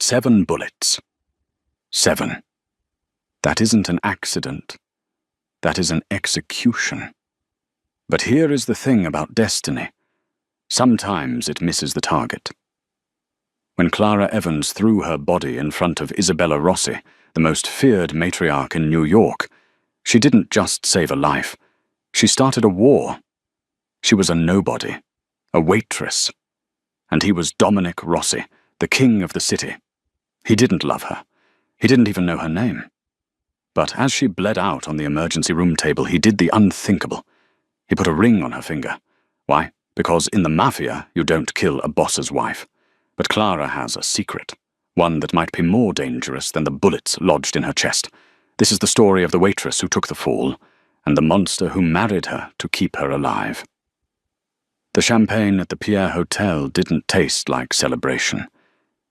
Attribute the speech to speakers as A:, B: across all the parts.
A: 7 bullets. 7. That isn't an accident. That is an execution. But here is the thing about destiny. Sometimes it misses the target. When Clara Evans threw her body in front of Isabella Rossi, the most feared matriarch in New York, she didn't just save a life. She started a war. She was a nobody, a waitress. And he was Dominic Rossi, the king of the city. He didn't love her. He didn't even know her name. But as she bled out on the emergency room table, he did the unthinkable. He put a ring on her finger. Why? Because in the Mafia, you don't kill a boss's wife. But Clara has a secret, one that might be more dangerous than the bullets lodged in her chest. This is the story of the waitress who took the fall, and the monster who married her to keep her alive. The champagne at the Pierre Hotel didn't taste like celebration.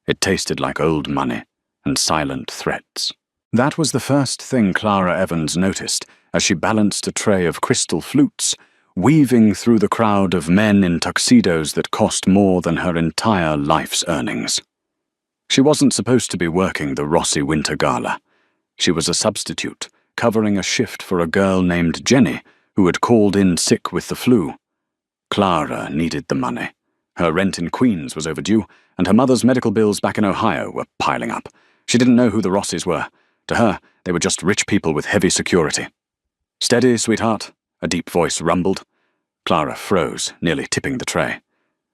A: It tasted like old money and silent threats. That was the first thing Clara Evans noticed as she balanced a tray of crystal flutes, weaving through the crowd of men in tuxedos that cost more than her entire life's earnings. She wasn't supposed to be working the Rossi Winter Gala. She was a substitute, covering a shift for a girl named Jenny, who had called in sick with the flu. Clara needed the money. Her rent in Queens was overdue, and her mother's medical bills back in Ohio were piling up. She didn't know who the Rossis were. To her, they were just rich people with heavy security. "Steady, sweetheart," a deep voice rumbled. Clara froze, nearly tipping the tray.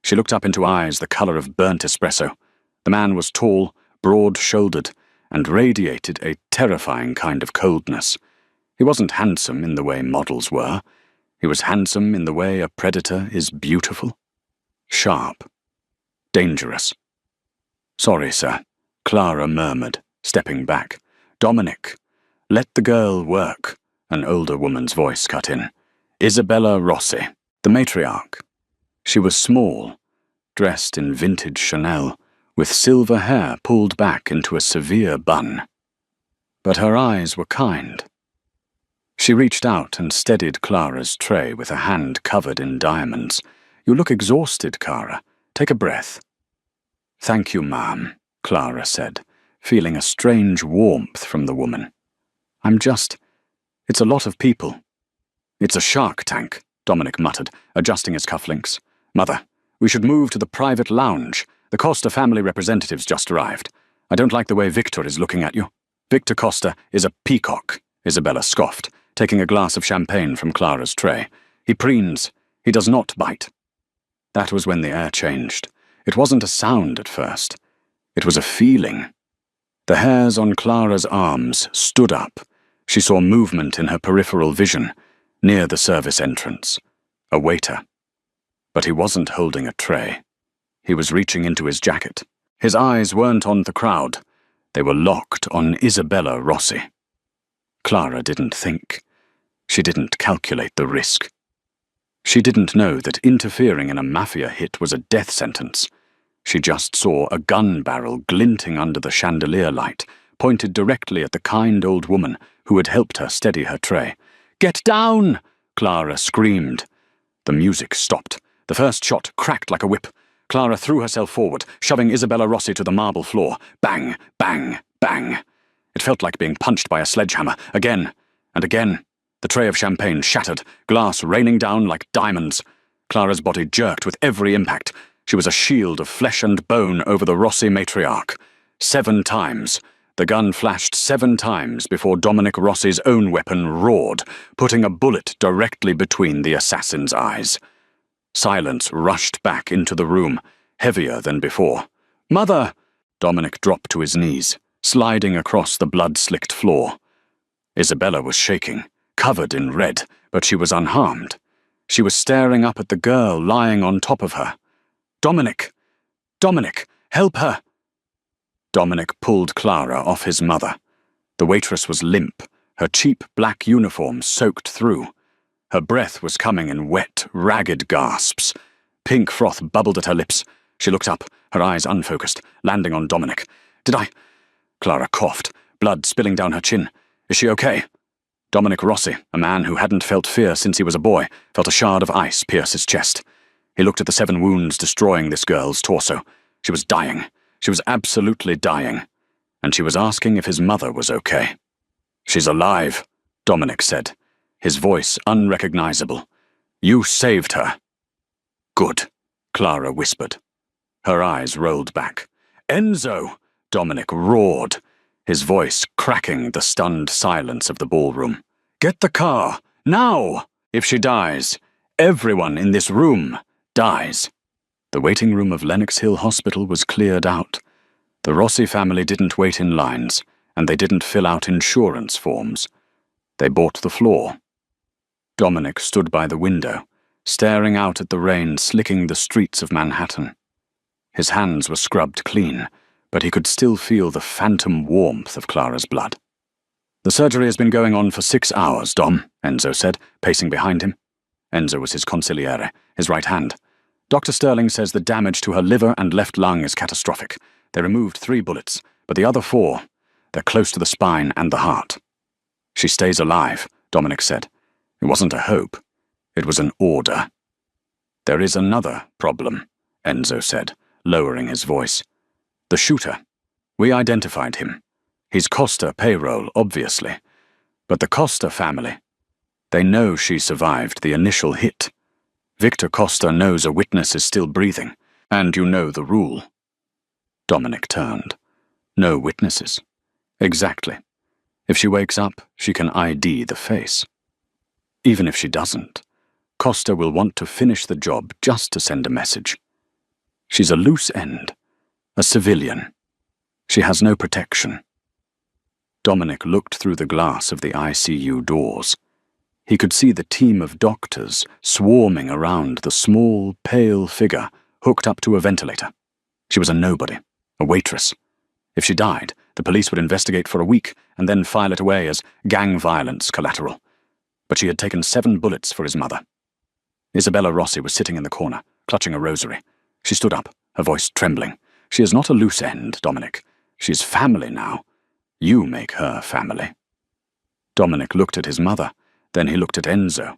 A: She looked up into eyes the color of burnt espresso. The man was tall, broad-shouldered, and radiated a terrifying kind of coldness. He wasn't handsome in the way models were. He was handsome in the way a predator is beautiful. Sharp. Dangerous. "Sorry, sir," Clara murmured, stepping back. "Dominic, let the girl work," an older woman's voice cut in. "Isabella Rossi, the matriarch." She was small, dressed in vintage Chanel, with silver hair pulled back into a severe bun. But her eyes were kind. She reached out and steadied Clara's tray with a hand covered in diamonds. "You look exhausted, Clara. Take a breath." "Thank you, ma'am," Clara said, feeling a strange warmth from the woman. It's a lot of people." "It's a shark tank," Dominic muttered, adjusting his cufflinks. "Mother, we should move to the private lounge. The Costa family representatives just arrived. I don't like the way Victor is looking at you." "Victor Costa is a peacock," Isabella scoffed, taking a glass of champagne from Clara's tray. "He preens. He does not bite." That was when the air changed. It wasn't a sound at first. It was a feeling. The hairs on Clara's arms stood up. She saw movement in her peripheral vision, near the service entrance. A waiter. But he wasn't holding a tray. He was reaching into his jacket. His eyes weren't on the crowd. They were locked on Isabella Rossi. Clara didn't think. She didn't calculate the risk. She didn't know that interfering in a Mafia hit was a death sentence. She just saw a gun barrel glinting under the chandelier light, pointed directly at the kind old woman who had helped her steady her tray. "Get down!" Clara screamed. The music stopped. The first shot cracked like a whip. Clara threw herself forward, shoving Isabella Rossi to the marble floor. Bang, bang, bang. It felt like being punched by a sledgehammer, again and again. The tray of champagne shattered, glass raining down like diamonds. Clara's body jerked with every impact. She was a shield of flesh and bone over the Rossi matriarch. 7 times. The gun flashed 7 times before Dominic Rossi's own weapon roared, putting a bullet directly between the assassin's eyes. Silence rushed back into the room, heavier than before. "Mother!" Dominic dropped to his knees, sliding across the blood-slicked floor. Isabella was shaking, covered in red, but she was unharmed. She was staring up at the girl lying on top of her. "Dominic! Dominic! Help her!" Dominic pulled Clara off his mother. The waitress was limp, her cheap black uniform soaked through. Her breath was coming in wet, ragged gasps. Pink froth bubbled at her lips. She looked up, her eyes unfocused, landing on Dominic. "Did I—" Clara coughed, blood spilling down her chin. "Is she okay?" Dominic Rossi, a man who hadn't felt fear since he was a boy, felt a shard of ice pierce his chest. He looked at the 7 wounds destroying this girl's torso. She was dying. She was absolutely dying, and she was asking if his mother was okay. "She's alive," Dominic said, his voice unrecognizable. "You saved her." "Good," Clara whispered. Her eyes rolled back. "Enzo!" Dominic roared, his voice cracking the stunned silence of the ballroom. "Get the car, now! If she dies, everyone in this room dies." The waiting room of Lenox Hill Hospital was cleared out. The Rossi family didn't wait in lines, and they didn't fill out insurance forms. They bought the floor. Dominic stood by the window, staring out at the rain slicking the streets of Manhattan. His hands were scrubbed clean, but he could still feel the phantom warmth of Clara's blood. "The surgery has been going on for 6 hours, Dom," Enzo said, pacing behind him. Enzo was his consigliere, his right hand. "Dr. Sterling says the damage to her liver and left lung is catastrophic. They removed 3 bullets, but the other 4, they're close to the spine and the heart." "She stays alive," Dominic said. It wasn't a hope. It was an order. "There is another problem," Enzo said, lowering his voice. "The shooter. We identified him. He's Costa payroll, obviously. But the Costa family, they know she survived the initial hit. Victor Costa knows a witness is still breathing, and you know the rule." Dominic turned. "No witnesses." "Exactly. If she wakes up, she can ID the face. Even if she doesn't, Costa will want to finish the job just to send a message. She's a loose end, a civilian. She has no protection." Dominic looked through the glass of the ICU doors. He could see the team of doctors swarming around the small, pale figure hooked up to a ventilator. She was a nobody, a waitress. If she died, the police would investigate for a week and then file it away as gang violence collateral. But she had taken 7 bullets for his mother. Isabella Rossi was sitting in the corner, clutching a rosary. She stood up, her voice trembling. "She is not a loose end, Dominic. She's family now. You make her family." Dominic looked at his mother. Then he looked at Enzo.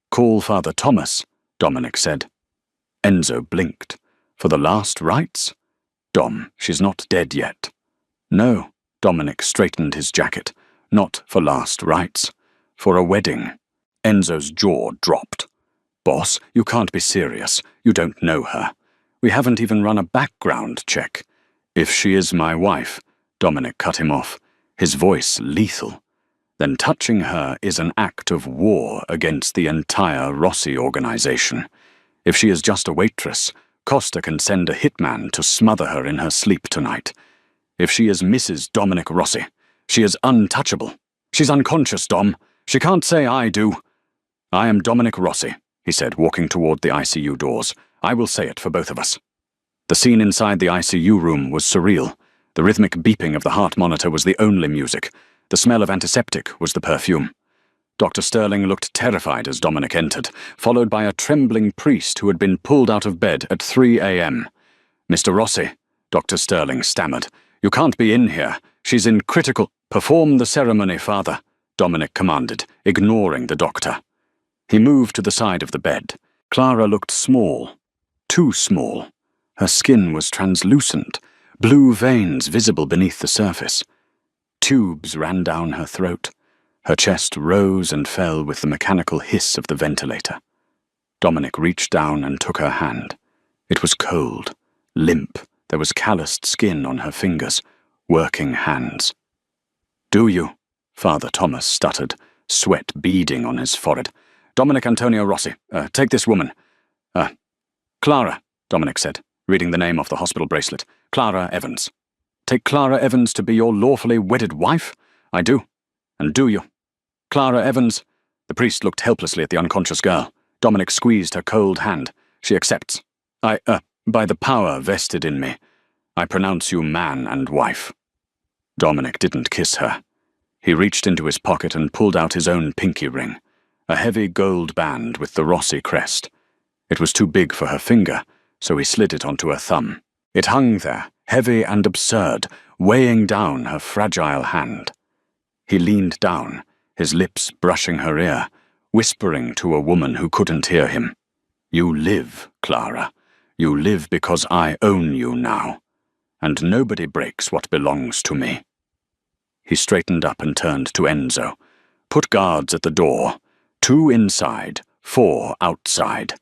A: "Call Father Thomas," Dominic said. Enzo blinked. "For the last rites? Dom, she's not dead yet." "No," Dominic straightened his jacket. "Not for last rites. For a wedding." Enzo's jaw dropped. "Boss, you can't be serious. You don't know her. We haven't even run a background check." "If she is my wife," Dominic cut him off, his voice lethal, "then touching her is an act of war against the entire Rossi organization. If she is just a waitress, Costa can send a hitman to smother her in her sleep tonight. If she is Mrs. Dominic Rossi, she is untouchable. She's unconscious, Dom. She can't say I do." "I am Dominic Rossi," he said, walking toward the ICU doors. "I will say it for both of us." The scene inside the ICU room was surreal. The rhythmic beeping of the heart monitor was the only music. The smell of antiseptic was the perfume. Dr. Sterling looked terrified as Dominic entered, followed by a trembling priest who had been pulled out of bed at 3 a.m. "Mr. Rossi," Dr. Sterling stammered, "you can't be in here. She's in critical—" "Perform the ceremony, Father," Dominic commanded, ignoring the doctor. He moved to the side of the bed. Clara looked small, too small. Her skin was translucent, blue veins visible beneath the surface. Tubes ran down her throat. Her chest rose and fell with the mechanical hiss of the ventilator. Dominic reached down and took her hand. It was cold, limp. There was calloused skin on her fingers, working hands. "Do you?" Father Thomas stuttered, sweat beading on his forehead. "Dominic Antonio Rossi, take this woman." "Clara," Dominic said, reading the name off the hospital bracelet. "Clara Evans." "Take Clara Evans to be your lawfully wedded wife?" "I do." "And do you?" "Clara Evans—" The priest looked helplessly at the unconscious girl. Dominic squeezed her cold hand. "She accepts. By the power vested in me, I pronounce you man and wife." Dominic didn't kiss her. He reached into his pocket and pulled out his own pinky ring, a heavy gold band with the Rossi crest. It was too big for her finger, so he slid it onto her thumb. It hung there, heavy and absurd, weighing down her fragile hand. He leaned down, his lips brushing her ear, whispering to a woman who couldn't hear him. "You live, Clara. You live because I own you now. and nobody breaks what belongs to me." He straightened up and turned to Enzo. "Put guards at the door. 2 inside, 4 outside.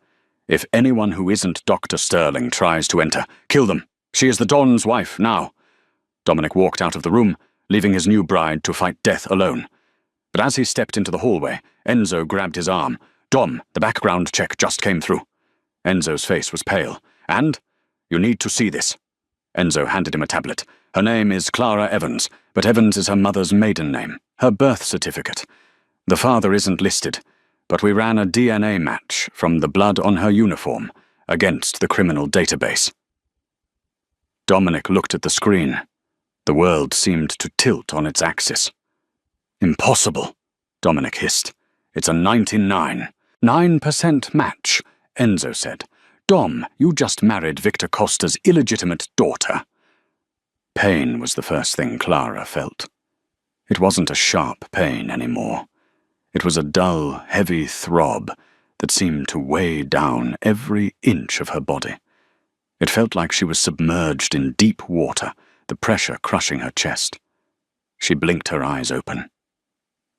A: If anyone who isn't Dr. Sterling tries to enter, kill them. She is the Don's wife now." Dominic walked out of the room, leaving his new bride to fight death alone. But as he stepped into the hallway, Enzo grabbed his arm. "Dom, the background check just came through." Enzo's face was pale. "And? You need to see this." Enzo handed him a tablet. "Her name is Clara Evans, but Evans is her mother's maiden name, her birth certificate. The father isn't listed, but we ran a DNA match from the blood on her uniform against the criminal database." Dominic looked at the screen. The world seemed to tilt on its axis. "Impossible," Dominic hissed. "It's a 99% match," Enzo said. "Dom, you just married Victor Costa's illegitimate daughter." Pain was the first thing Clara felt. It wasn't a sharp pain anymore. It was a dull, heavy throb that seemed to weigh down every inch of her body. It felt like she was submerged in deep water, the pressure crushing her chest. She blinked her eyes open.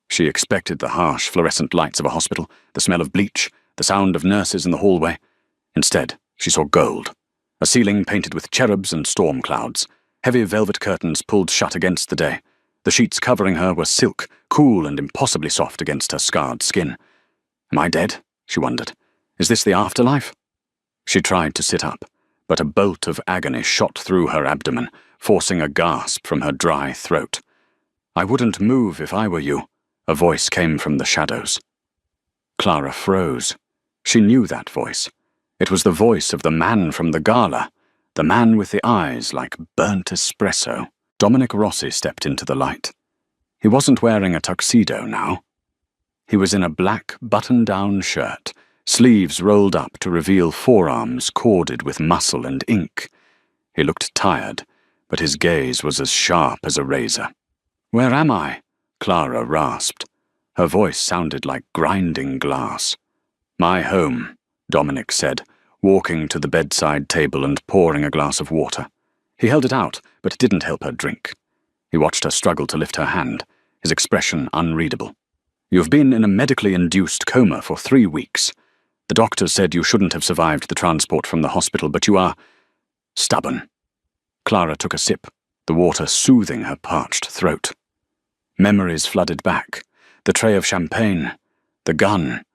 A: She expected the harsh fluorescent lights of a hospital, the smell of bleach, the sound of nurses in the hallway. Instead, she saw gold, a ceiling painted with cherubs and storm clouds, heavy velvet curtains pulled shut against the day. The sheets covering her were silk, cool and impossibly soft against her scarred skin. "Am I dead?" she wondered. "Is this the afterlife?" She tried to sit up, but a bolt of agony shot through her abdomen, forcing a gasp from her dry throat. "I wouldn't move if I were you," a voice came from the shadows. Clara froze. She knew that voice. It was the voice of the man from the gala, the man with the eyes like burnt espresso. Dominic Rossi stepped into the light. He wasn't wearing a tuxedo now. He was in a black button-down shirt, sleeves rolled up to reveal forearms corded with muscle and ink. He looked tired, but his gaze was as sharp as a razor. "Where am I?" Clara rasped. Her voice sounded like grinding glass. "My home," Dominic said, walking to the bedside table and pouring a glass of water. He held it out, but didn't help her drink. He watched her struggle to lift her hand, his expression unreadable. "You've been in a medically induced coma for 3 weeks. The doctors said you shouldn't have survived the transport from the hospital, but you are stubborn." Clara took a sip, the water soothing her parched throat. Memories flooded back. The tray of champagne, the gun,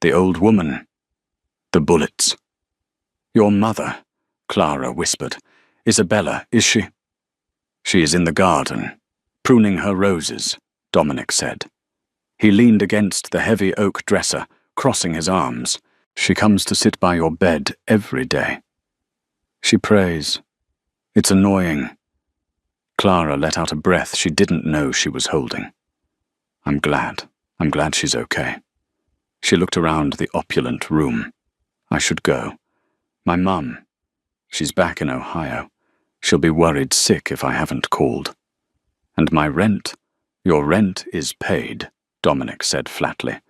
A: the old woman, the bullets. "Your mother," Clara whispered. "Isabella, is she?" "She is in the garden, pruning her roses," Dominic said. He leaned against the heavy oak dresser, crossing his arms. "She comes to sit by your bed every day. She prays. It's annoying." Clara let out a breath she didn't know she was holding. I'm glad she's okay." She looked around the opulent room. "I should go. My mum, she's back in Ohio. She'll be worried sick if I haven't called. And my rent? Your rent is paid," Dominic said flatly.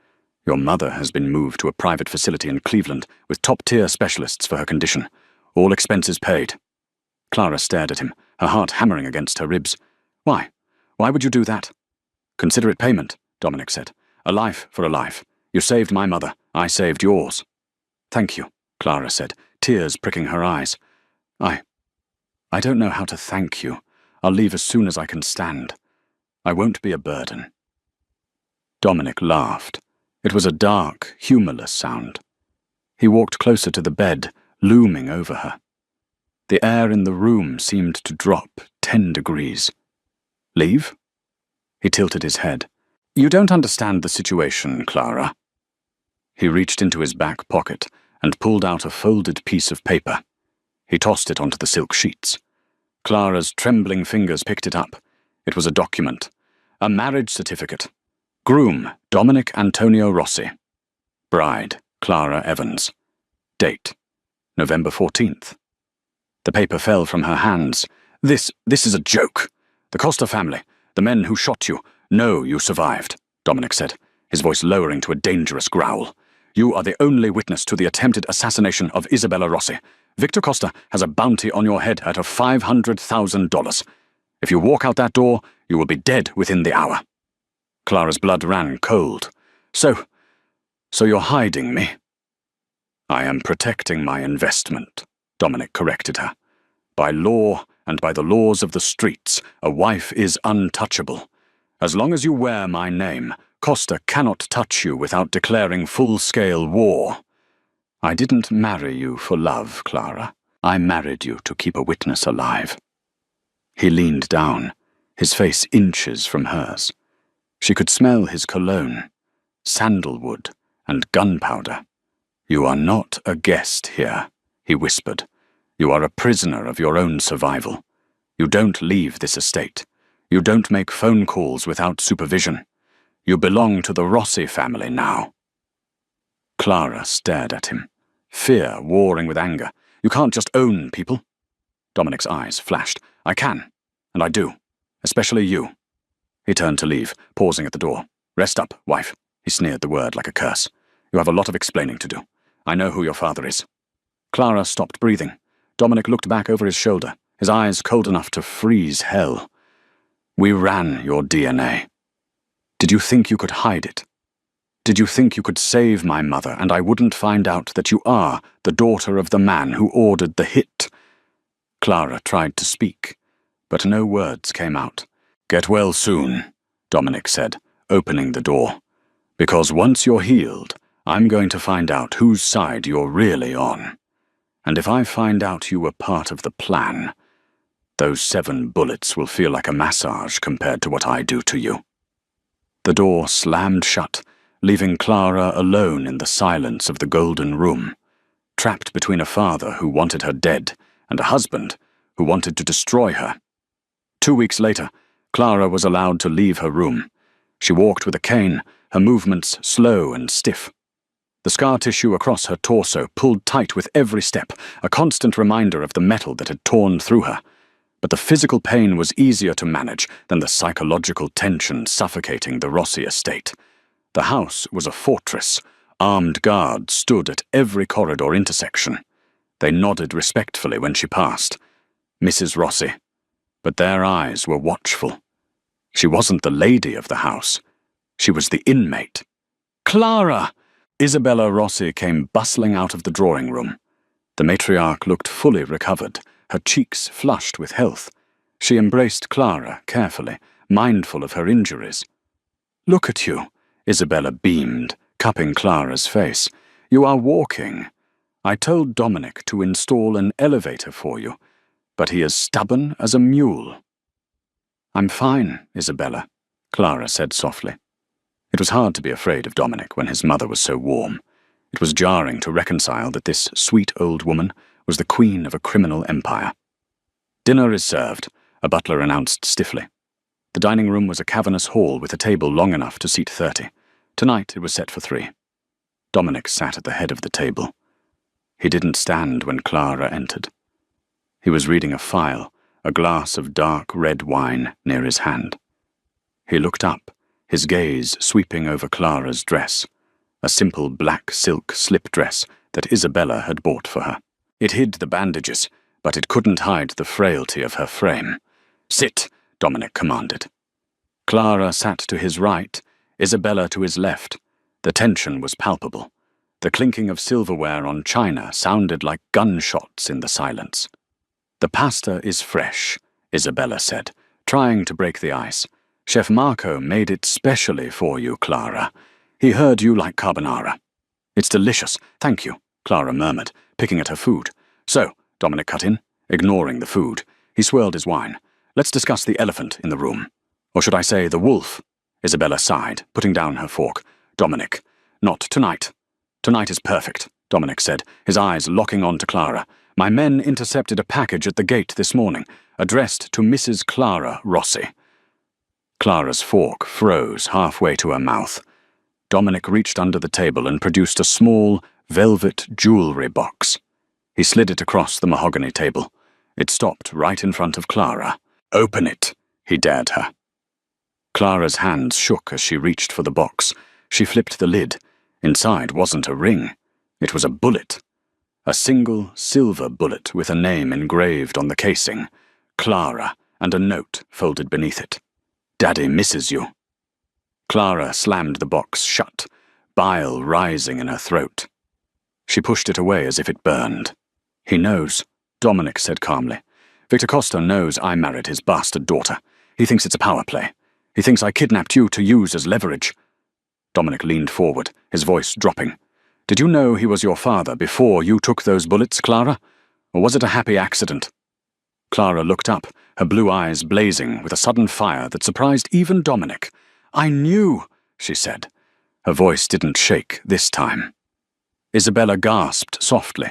A: "Your mother has been moved to a private facility in Cleveland with top-tier specialists for her condition. All expenses paid." Clara stared at him, her heart hammering against her ribs. "Why? Why would you do that?" "Considerate payment," Dominic said. "A life for a life. You saved my mother. I saved yours." "Thank you," Clara said, tears pricking her eyes. I don't know how to thank you. I'll leave as soon as I can stand. I won't be a burden." Dominic laughed. It was a dark, humorless sound. He walked closer to the bed, looming over her. The air in the room seemed to drop 10 degrees. "Leave?" He tilted his head. "You don't understand the situation, Clara." He reached into his back pocket and pulled out a folded piece of paper. He tossed it onto the silk sheets. Clara's trembling fingers picked it up. It was a document. A marriage certificate. Groom, Dominic Antonio Rossi. Bride, Clara Evans. Date, November 14th. The paper fell from her hands. This is a joke. The Costa family, the men who shot you, know you survived," Dominic said, his voice lowering to a dangerous growl. "You are the only witness to the attempted assassination of Isabella Rossi. Victor Costa has a bounty on your head at of $500,000. If you walk out that door, you will be dead within the hour." Clara's blood ran cold. So you're hiding me?" "I am protecting my investment," Dominic corrected her. "By law and by the laws of the streets, a wife is untouchable. As long as you wear my name, Costa cannot touch you without declaring full-scale war. I didn't marry you for love, Clara. I married you to keep a witness alive." He leaned down, his face inches from hers. She could smell his cologne, sandalwood, and gunpowder. "You are not a guest here," he whispered. "You are a prisoner of your own survival. You don't leave this estate. You don't make phone calls without supervision. You belong to the Rossi family now." Clara stared at him, fear warring with anger. "You can't just own people." Dominic's eyes flashed. "I can, and I do, especially you." He turned to leave, pausing at the door. "Rest up, wife." He sneered the word like a curse. "You have a lot of explaining to do. I know who your father is." Clara stopped breathing. Dominic looked back over his shoulder, his eyes cold enough to freeze hell. "We ran your DNA. Did you think you could hide it? Did you think you could save my mother and I wouldn't find out that you are the daughter of the man who ordered the hit?" Clara tried to speak, but no words came out. "Get well soon," Dominic said, opening the door. "Because once you're healed, I'm going to find out whose side you're really on. And if I find out you were part of the plan, those 7 bullets will feel like a massage compared to what I do to you." The door slammed shut, leaving Clara alone in the silence of the golden room, trapped between a father who wanted her dead and a husband who wanted to destroy her. 2 weeks later, Clara was allowed to leave her room. She walked with a cane, her movements slow and stiff. The scar tissue across her torso pulled tight with every step, a constant reminder of the metal that had torn through her. But the physical pain was easier to manage than the psychological tension suffocating the Rossi estate. The house was a fortress. Armed guards stood at every corridor intersection. They nodded respectfully when she passed. Mrs. Rossi. But their eyes were watchful. She wasn't the lady of the house. She was the inmate. "Clara!" Isabella Rossi came bustling out of the drawing room. The matriarch looked fully recovered, her cheeks flushed with health. She embraced Clara carefully, mindful of her injuries. "Look at you," Isabella beamed, cupping Clara's face. "You are walking. I told Dominic to install an elevator for you, but he is stubborn as a mule." "I'm fine, Isabella," Clara said softly. It was hard to be afraid of Dominic when his mother was so warm. It was jarring to reconcile that this sweet old woman was the queen of a criminal empire. "Dinner is served," a butler announced stiffly. The dining room was a cavernous hall with a table long enough to seat 30. Tonight it was set for 3. Dominic sat at the head of the table. He didn't stand when Clara entered. He was reading a file, a glass of dark red wine near his hand. He looked up, his gaze sweeping over Clara's dress, a simple black silk slip dress that Isabella had bought for her. It hid the bandages, but it couldn't hide the frailty of her frame. "Sit," Dominic commanded. Clara sat to his right, Isabella to his left. The tension was palpable. The clinking of silverware on china sounded like gunshots in the silence. "The pasta is fresh," Isabella said, trying to break the ice. "Chef Marco made it specially for you, Clara. He heard you like carbonara." "It's delicious, thank you," Clara murmured, picking at her food. "So," Dominic cut in, ignoring the food. He swirled his wine. "Let's discuss the elephant in the room. Or should I say the wolf?" Isabella sighed, putting down her fork. "Dominic, not tonight." "Tonight is perfect," Dominic said, his eyes locking on to Clara. "My men intercepted a package at the gate this morning, addressed to Mrs. Clara Rossi." Clara's fork froze halfway to her mouth. Dominic reached under the table and produced a small, velvet jewelry box. He slid it across the mahogany table. It stopped right in front of Clara. "Open it," he dared her. Clara's hands shook as she reached for the box. She flipped the lid. Inside wasn't a ring. It was a bullet. A single silver bullet with a name engraved on the casing, Clara, and a note folded beneath it. Daddy misses you. Clara slammed the box shut, bile rising in her throat. She pushed it away as if it burned. He knows, Dominic said calmly. Victor Costa knows I married his bastard daughter. He thinks it's a power play. He thinks I kidnapped you to use as leverage. Dominic leaned forward, his voice dropping. Did you know he was your father before you took those bullets, Clara? Or was it a happy accident? Clara looked up, her blue eyes blazing with a sudden fire that surprised even Dominic. I knew, she said. Her voice didn't shake this time. Isabella gasped softly.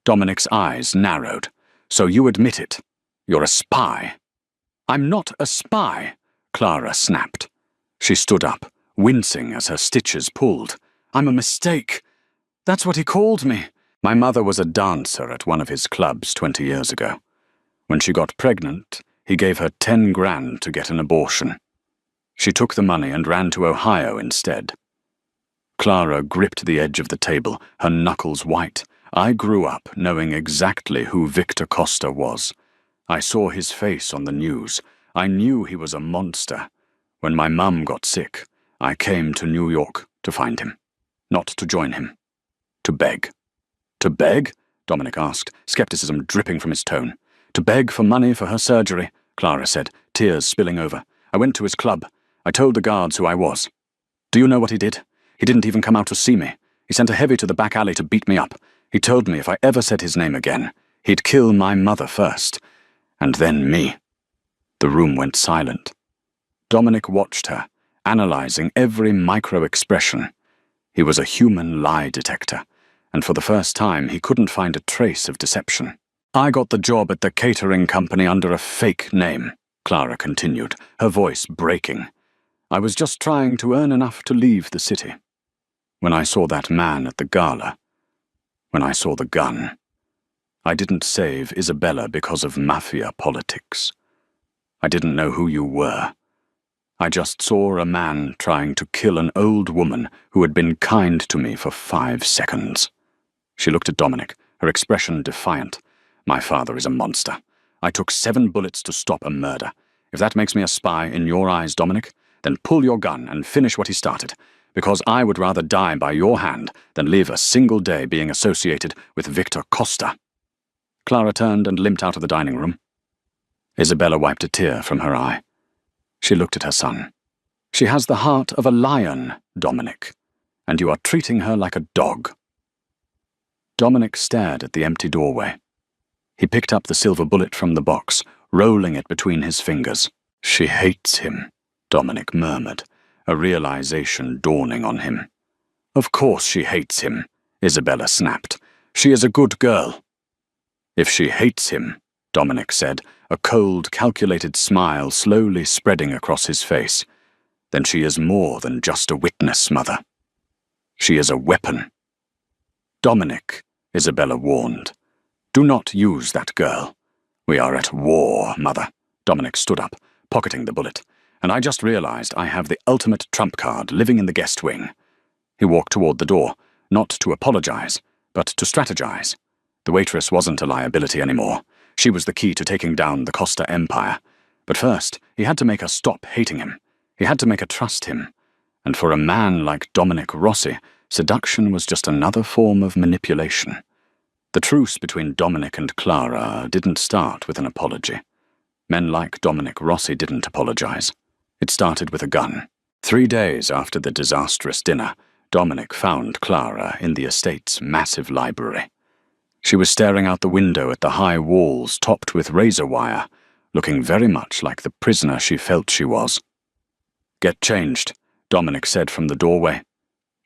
A: Dominic's eyes narrowed. So you admit it. You're a spy. I'm not a spy, Clara snapped. She stood up, wincing as her stitches pulled. I'm a mistake. That's what he called me. My mother was a dancer at one of his clubs 20 years ago. When she got pregnant, he gave her 10 grand to get an abortion. She took the money and ran to Ohio instead. Clara gripped the edge of the table, her knuckles white. I grew up knowing exactly who Victor Costa was. I saw his face on the news. I knew he was a monster. When my mum got sick, I came to New York to find him. Not to join him. To beg. To beg? Dominic asked, skepticism dripping from his tone. To beg for money for her surgery, Clara said, tears spilling over. I went to his club. I told the guards who I was. Do you know what he did? He didn't even come out to see me. He sent a heavy to the back alley to beat me up. He told me if I ever said his name again, he'd kill my mother first. And then me. The room went silent. Dominic watched her, analyzing every micro-expression. He was a human lie detector, and for the first time he couldn't find a trace of deception. I got the job at the catering company under a fake name, Clara continued, her voice breaking. I was just trying to earn enough to leave the city. When I saw that man at the gala, when I saw the gun, I didn't save Isabella because of mafia politics. I didn't know who you were. I just saw a man trying to kill an old woman who had been kind to me for 5 seconds. She looked at Dominic, her expression defiant. My father is a monster. I took 7 bullets to stop a murder. If that makes me a spy in your eyes, Dominic, then pull your gun and finish what he started, because I would rather die by your hand than live a single day being associated with Victor Costa. Clara turned and limped out of the dining room. Isabella wiped a tear from her eye. She looked at her son. She has the heart of a lion, Dominic, and you are treating her like a dog. Dominic stared at the empty doorway. He picked up the silver bullet from the box, rolling it between his fingers. She hates him, Dominic murmured, a realization dawning on him. Of course she hates him, Isabella snapped. She is a good girl. If she hates him, Dominic said, a cold, calculated smile slowly spreading across his face, then she is more than just a witness, Mother. She is a weapon. Dominic, Isabella warned, do not use that girl. We are at war, Mother. Dominic stood up, pocketing the bullet, and I just realized I have the ultimate trump card living in the guest wing. He walked toward the door, not to apologize, but to strategize. The waitress wasn't a liability anymore. She was the key to taking down the Costa Empire. But first, he had to make her stop hating him. He had to make her trust him. And for a man like Dominic Rossi, seduction was just another form of manipulation. The truce between Dominic and Clara didn't start with an apology. Men like Dominic Rossi didn't apologize. It started with a gun. 3 days after the disastrous dinner, Dominic found Clara in the estate's massive library. She was staring out the window at the high walls topped with razor wire, looking very much like the prisoner she felt she was. Get changed, Dominic said from the doorway.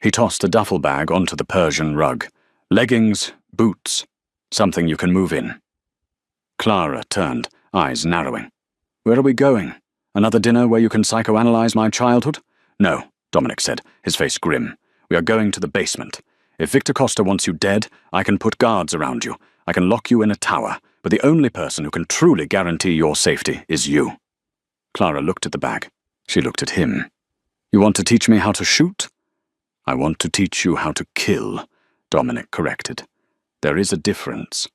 A: He tossed a duffel bag onto the Persian rug. Leggings, boots, something you can move in. Clara turned, eyes narrowing. Where are we going? Another dinner where you can psychoanalyze my childhood? No, Dominic said, his face grim. We are going to the basement. If Victor Costa wants you dead, I can put guards around you. I can lock you in a tower, but the only person who can truly guarantee your safety is you. Clara looked at the bag. She looked at him. You want to teach me how to shoot? I want to teach you how to kill, Dominic corrected. There is a difference.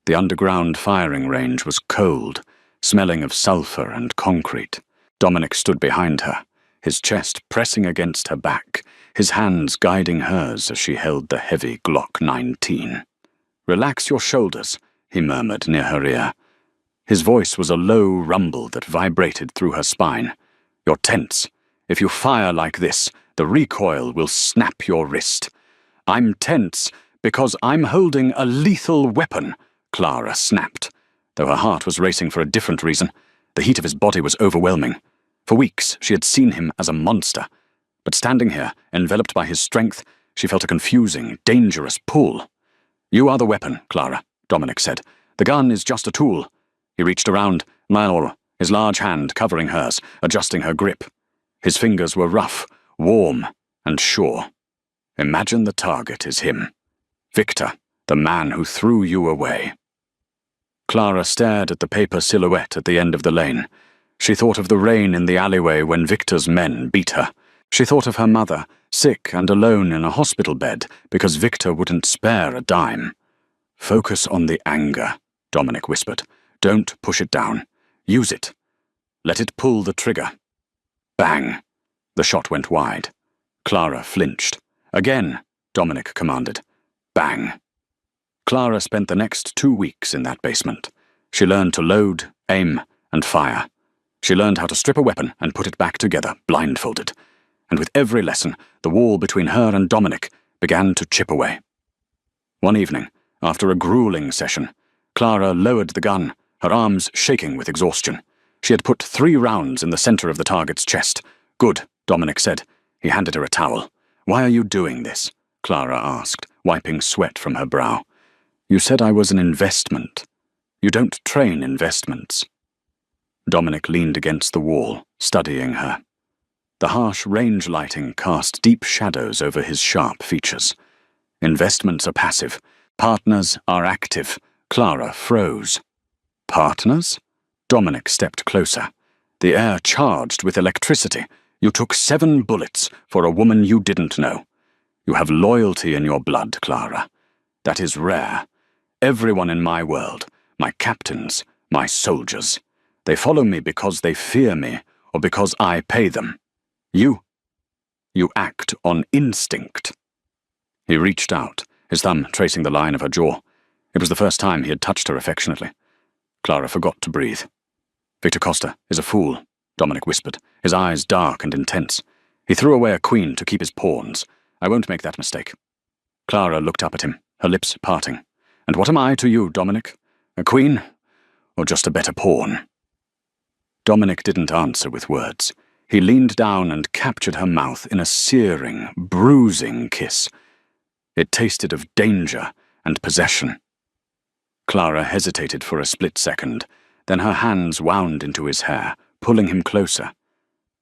A: The underground firing range was cold, smelling of sulfur and concrete. Dominic stood behind her, his chest pressing against her back, his hands guiding hers as she held the heavy Glock 19. "Relax your shoulders," he murmured near her ear. His voice was a low rumble that vibrated through her spine. "You're tense. If you fire like this, the recoil will snap your wrist." "I'm tense because I'm holding a lethal weapon," Clara snapped, though her heart was racing for a different reason. The heat of his body was overwhelming. For weeks, she had seen him as a monster. But standing here, enveloped by his strength, she felt a confusing, dangerous pull. "You are the weapon, Clara," Dominic said. "The gun is just a tool." He reached around, his large hand covering hers, adjusting her grip. His fingers were rough, warm, and sure. "Imagine the target is him. Victor, the man who threw you away." Clara stared at the paper silhouette at the end of the lane. She thought of the rain in the alleyway when Victor's men beat her. She thought of her mother, sick and alone in a hospital bed because Victor wouldn't spare a dime. "Focus on the anger," Dominic whispered. "Don't push it down. Use it. Let it pull the trigger." Bang! The shot went wide. Clara flinched. "Again," Dominic commanded. Bang! Clara spent the next 2 weeks in that basement. She learned to load, aim, and fire. She learned how to strip a weapon and put it back together, blindfolded. And with every lesson, the wall between her and Dominic began to chip away. One evening, after a grueling session, Clara lowered the gun, her arms shaking with exhaustion. She had put 3 rounds in the center of the target's chest. "Good," Dominic said. He handed her a towel. "Why are you doing this?" Clara asked, wiping sweat from her brow. "You said I was an investment. You don't train investments." Dominic leaned against the wall, studying her. The harsh range lighting cast deep shadows over his sharp features. "Investments are passive. Partners are active." Clara froze. "Partners?" Dominic stepped closer. The air charged with electricity. "You took 7 bullets for a woman you didn't know. You have loyalty in your blood, Clara. That is rare. Everyone in my world, my captains, my soldiers, they follow me because they fear me or because I pay them. You act on instinct." He reached out, his thumb tracing the line of her jaw. It was the first time he had touched her affectionately. Clara forgot to breathe. "Victor Costa is a fool," Dominic whispered, his eyes dark and intense. "He threw away a queen to keep his pawns. I won't make that mistake." Clara looked up at him, her lips parting. "And what am I to you, Dominic? A queen? Or just a better pawn?" Dominic didn't answer with words. He leaned down and captured her mouth in a searing, bruising kiss. It tasted of danger and possession. Clara hesitated for a split second, then her hands wound into his hair, pulling him closer.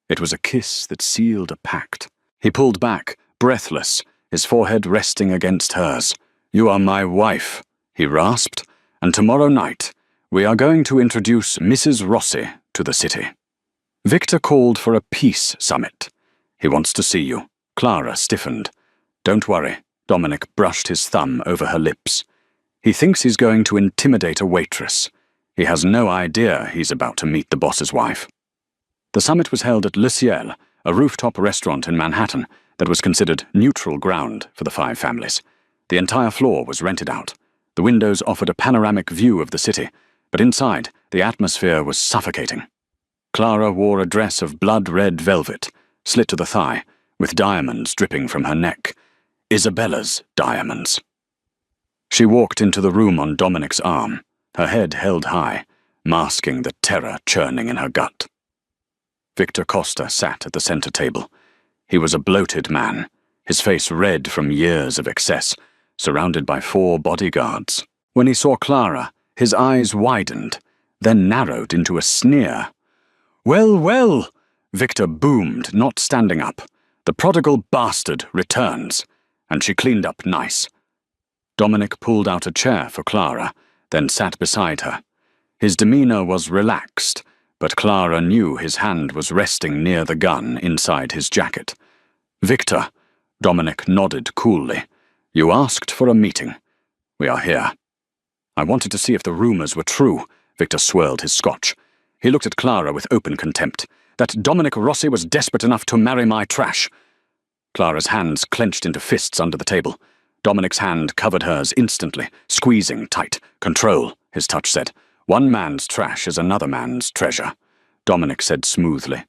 A: It was a kiss that sealed a pact. He pulled back, breathless, his forehead resting against hers. "You are my wife," he rasped, "and tomorrow night we are going to introduce Mrs. Rossi to the city. Victor called for a peace summit. He wants to see you." Clara stiffened. "Don't worry," Dominic brushed his thumb over her lips. "He thinks he's going to intimidate a waitress. He has no idea he's about to meet the boss's wife." The summit was held at Le Ciel, a rooftop restaurant in Manhattan that was considered neutral ground for the 5 families. The entire floor was rented out. The windows offered a panoramic view of the city, but inside, the atmosphere was suffocating. Clara wore a dress of blood-red velvet, slit to the thigh, with diamonds dripping from her neck. Isabella's diamonds. She walked into the room on Dominic's arm, her head held high, masking the terror churning in her gut. Victor Costa sat at the center table. He was a bloated man, his face red from years of excess, surrounded by 4 bodyguards. When he saw Clara, his eyes widened, then narrowed into a sneer. "Well, well," Victor boomed, not standing up. "The prodigal bastard returns," and she cleaned up nice. Dominic pulled out a chair for Clara, then sat beside her. His demeanor was relaxed, but Clara knew his hand was resting near the gun inside his jacket. "Victor," Dominic nodded coolly, "you asked for a meeting. We are here. I wanted to see if the rumors were true. Victor swirled his scotch. He looked at Clara with open contempt. That Dominic Rossi was desperate enough to marry my trash. Clara's hands clenched into fists under the table. Dominic's hand covered hers instantly, squeezing tight. Control, his touch said. One man's trash is another man's treasure, Dominic said smoothly.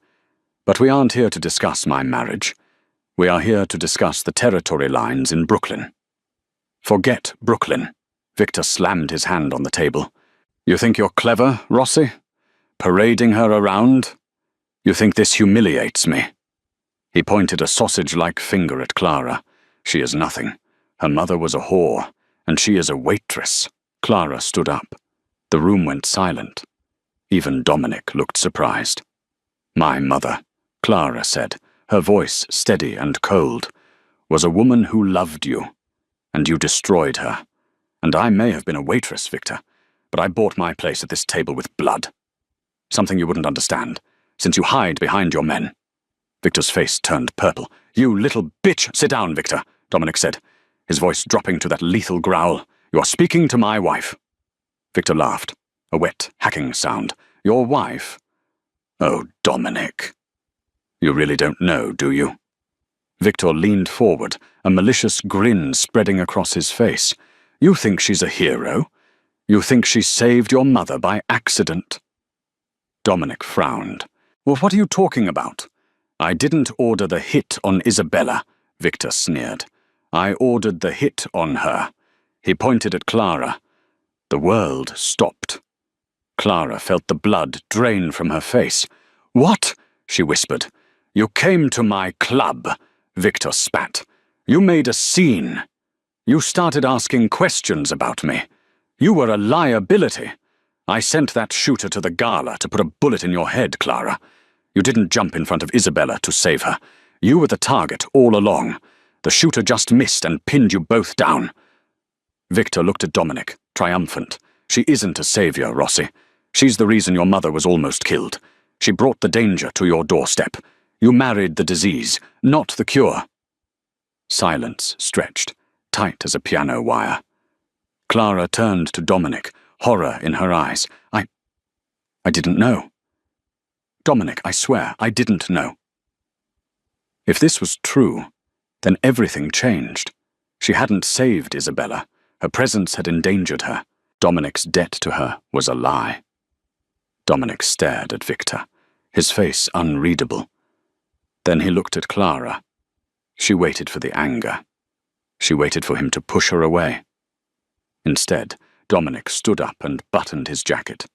A: But we aren't here to discuss my marriage. We are here to discuss the territory lines in Brooklyn. Forget Brooklyn. Victor slammed his hand on the table. You think you're clever, Rossi? Parading her around? You think this humiliates me? He pointed a sausage-like finger at Clara. She is nothing. Her mother was a whore, and she is a waitress. Clara stood up. The room went silent. Even Dominic looked surprised. My mother, Clara said, her voice steady and cold, was a woman who loved you, and you destroyed her. And I may have been a waitress, Victor, but I bought my place at this table with blood. Something you wouldn't understand, since you hide behind your men. Victor's face turned purple. You little bitch! Sit down, Victor, Dominic said, his voice dropping to that lethal growl. You are speaking to my wife. Victor laughed, a wet, hacking sound. Your wife? Oh, Dominic. You really don't know, do you? Victor leaned forward, a malicious grin spreading across his face. You think she's a hero? You think she saved your mother by accident? Dominic frowned. Well, what are you talking about? I didn't order the hit on Isabella, Victor sneered. I ordered the hit on her. He pointed at Clara. The world stopped. Clara felt the blood drain from her face. What? She whispered. You came to my club, Victor spat. You made a scene. You started asking questions about me. You were a liability. I sent that shooter to the gala to put a bullet in your head, Clara. You didn't jump in front of Isabella to save her. You were the target all along. The shooter just missed and pinned you both down. Victor looked at Dominic, triumphant. She isn't a savior, Rossi. She's the reason your mother was almost killed. She brought the danger to your doorstep. You married the disease, not the cure. Silence stretched, tight as a piano wire. Clara turned to Dominic, horror in her eyes. I didn't know. Dominic, I swear, I didn't know. If this was true, then everything changed. She hadn't saved Isabella. Her presence had endangered her. Dominic's debt to her was a lie. Dominic stared at Victor, his face unreadable. Then he looked at Clara. She waited for the anger. She waited for him to push her away. Instead, Dominic stood up and buttoned his jacket.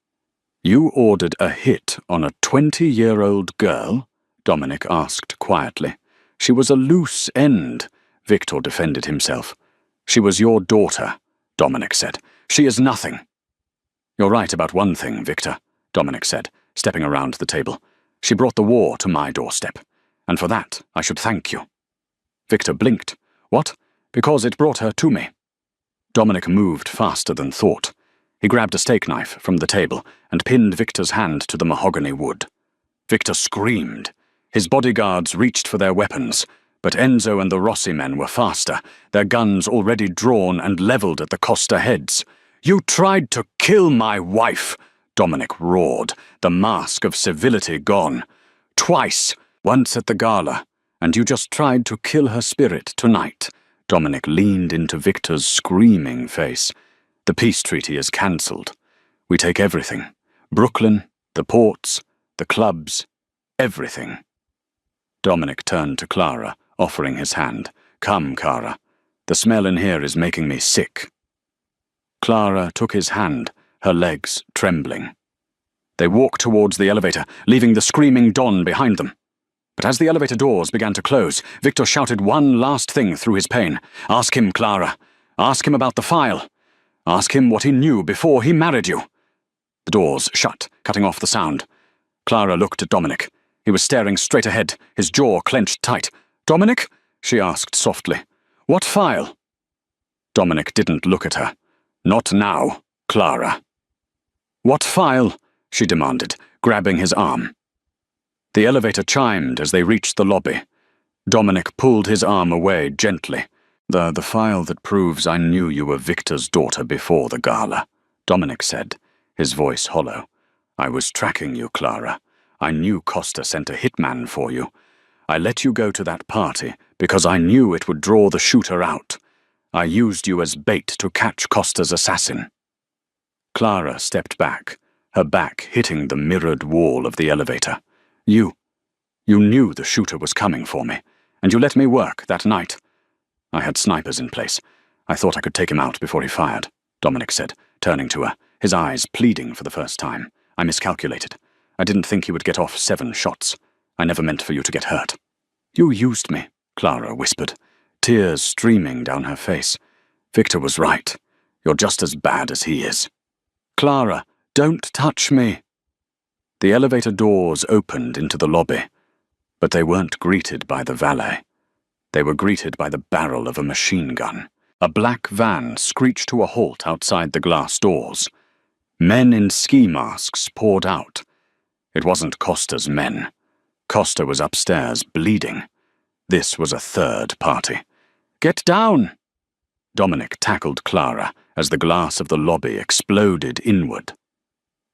A: You ordered a hit on a 20-year-old girl? Dominic asked quietly. She was a loose end, Victor defended himself. She was your daughter, Dominic said. She is nothing. You're right about one thing, Victor, Dominic said, stepping around the table. She brought the war to my doorstep, and for that I should thank you. Victor blinked. What? Because it brought her to me. Dominic moved faster than thought. He grabbed a steak knife from the table and pinned Victor's hand to the mahogany wood. Victor screamed. His bodyguards reached for their weapons, but Enzo and the Rossi men were faster, their guns already drawn and leveled at the Costa heads. You tried to kill my wife, Dominic roared, the mask of civility gone. Twice, once at the gala, and you just tried to kill her spirit tonight. Dominic leaned into Victor's screaming face. The peace treaty is cancelled. We take everything. Brooklyn, the ports, the clubs, everything. Dominic turned to Clara, offering his hand. Come, Clara. The smell in here is making me sick. Clara took his hand, her legs trembling. They walked towards the elevator, leaving the screaming Don behind them. But as the elevator doors began to close, Victor shouted one last thing through his pain. Ask him, Clara. Ask him about the file. Ask him what he knew before he married you. The doors shut, cutting off the sound. Clara looked at Dominic. He was staring straight ahead, his jaw clenched tight. Dominic? She asked softly. What file? Dominic didn't look at her. Not now, Clara. What file? She demanded, grabbing his arm. The elevator chimed as they reached the lobby. Dominic pulled his arm away gently. The file that proves I knew you were Victor's daughter before the gala, Dominic said, his voice hollow. I was tracking you, Clara. I knew Costa sent a hitman for you. I let you go to that party because I knew it would draw the shooter out. I used you as bait to catch Costa's assassin. Clara stepped back, her back hitting the mirrored wall of the elevator. You knew the shooter was coming for me, and you let me work that night. I had snipers in place. I thought I could take him out before he fired, Dominic said, turning to her, his eyes pleading for the first time. I miscalculated. I didn't think he would get off 7 shots. I never meant for you to get hurt. You used me, Clara whispered, tears streaming down her face. Victor was right. You're just as bad as he is. Clara, don't touch me. The elevator doors opened into the lobby, but they weren't greeted by the valet. They were greeted by the barrel of a machine gun. A black van screeched to a halt outside the glass doors. Men in ski masks poured out. It wasn't Costa's men. Costa was upstairs, bleeding. This was a third party. Get down! Dominic tackled Clara as the glass of the lobby exploded inward.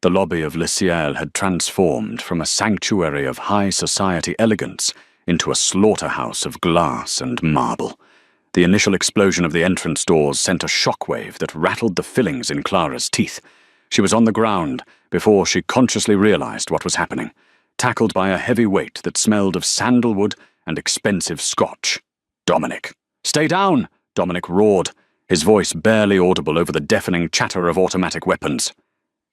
A: The lobby of Le Ciel had transformed from a sanctuary of high society elegance into a slaughterhouse of glass and marble. The initial explosion of the entrance doors sent a shockwave that rattled the fillings in Clara's teeth. She was on the ground before she consciously realized what was happening, tackled by a heavy weight that smelled of sandalwood and expensive scotch. Dominic. Stay down! Dominic roared, his voice barely audible over the deafening chatter of automatic weapons.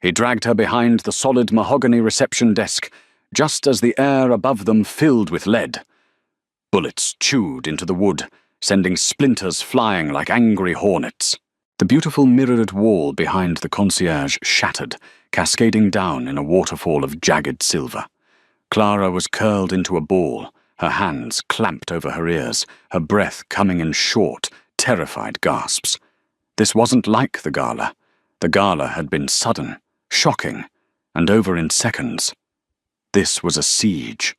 A: He dragged her behind the solid mahogany reception desk, just as the air above them filled with lead. Bullets chewed into the wood, sending splinters flying like angry hornets. The beautiful mirrored wall behind the concierge shattered, cascading down in a waterfall of jagged silver. Clara was curled into a ball, her hands clamped over her ears, her breath coming in short, terrified gasps. This wasn't like the gala. The gala had been sudden, shocking, and over in seconds. This was a siege.